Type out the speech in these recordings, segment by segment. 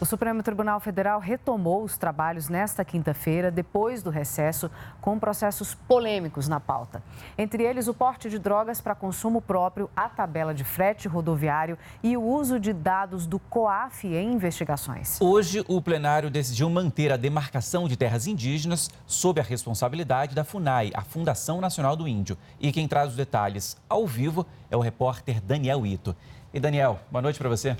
O Supremo Tribunal Federal retomou os trabalhos nesta quinta-feira, depois do recesso, com processos polêmicos na pauta. Entre eles, o porte de drogas para consumo próprio, a tabela de frete rodoviário e o uso de dados do COAF em investigações. Hoje, o plenário decidiu manter a demarcação de terras indígenas sob a responsabilidade da FUNAI, a Fundação Nacional do Índio. E quem traz os detalhes ao vivo é o repórter Daniel Ito. E Daniel, boa noite para você.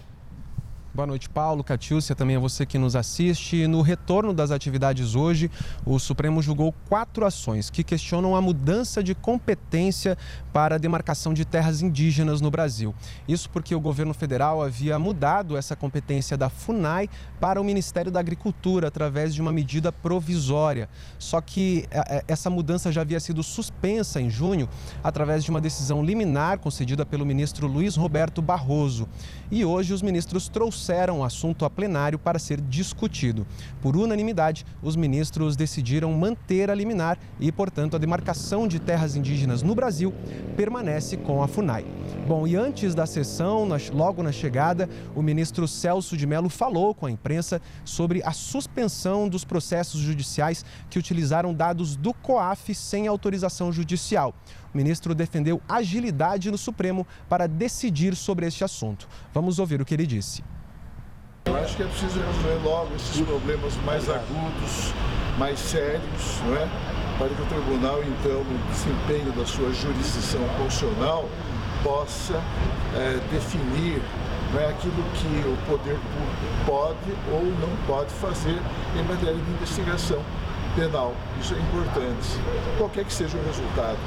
Boa noite, Paulo, Catiúcia, também a você que nos assiste. No retorno das atividades hoje, o Supremo julgou 4 ações que questionam a mudança de competência para a demarcação de terras indígenas no Brasil. Isso porque o governo federal havia mudado essa competência da FUNAI para o Ministério da Agricultura através de uma medida provisória. Só que essa mudança já havia sido suspensa em junho através de uma decisão liminar concedida pelo ministro Luiz Roberto Barroso. E hoje os ministros trouxeram o assunto a plenário para ser discutido. Por unanimidade, os ministros decidiram manter a liminar e, portanto, a demarcação de terras indígenas no Brasil permanece com a FUNAI. Bom, e antes da sessão, logo na chegada, o ministro Celso de Mello falou com a imprensa sobre a suspensão dos processos judiciais que utilizaram dados do COAF sem autorização judicial. O ministro defendeu agilidade no Supremo para decidir sobre este assunto. Vamos ouvir o que ele disse. Eu acho que é preciso resolver logo esses problemas mais agudos, mais sérios, não é? Para que o tribunal, então, no desempenho da sua jurisdição constitucional, possa definir, não é, aquilo que o poder público pode ou não pode fazer em matéria de investigação penal. Isso é importante, qualquer que seja o resultado.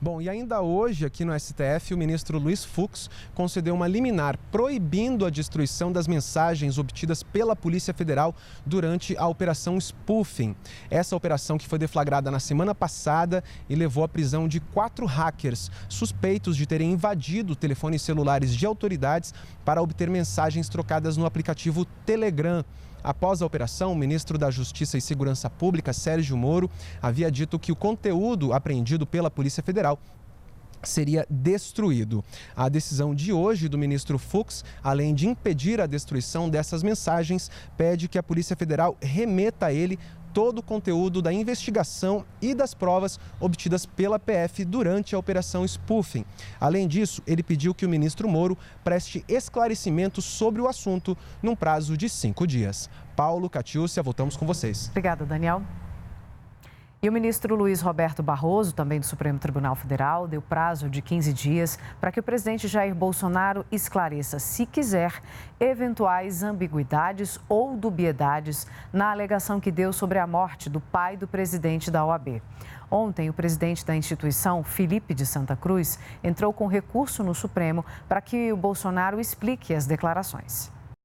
Bom, e ainda hoje, aqui no STF, o ministro Luiz Fux concedeu uma liminar proibindo a destruição das mensagens obtidas pela Polícia Federal durante a Operação Spoofing. Essa operação que foi deflagrada na semana passada e levou à prisão de 4 hackers suspeitos de terem invadido telefones celulares de autoridades para obter mensagens trocadas no aplicativo Telegram. Após a operação, o ministro da Justiça e Segurança Pública, Sérgio Moro, havia dito que o conteúdo apreendido pela Polícia Federal seria destruído. A decisão de hoje do ministro Fux, além de impedir a destruição dessas mensagens, pede que a Polícia Federal remeta a ele todo o conteúdo da investigação e das provas obtidas pela PF durante a Operação Spoofing. Além disso, ele pediu que o ministro Moro preste esclarecimentos sobre o assunto num prazo de 5 dias. Paulo, Catiúcia, voltamos com vocês. Obrigada, Daniel. E o ministro Luiz Roberto Barroso, também do Supremo Tribunal Federal, deu prazo de 15 dias para que o presidente Jair Bolsonaro esclareça, se quiser, eventuais ambiguidades ou dubiedades na alegação que deu sobre a morte do pai do presidente da OAB. Ontem, o presidente da instituição, Felipe de Santa Cruz, entrou com recurso no Supremo para que o Bolsonaro explique as declarações.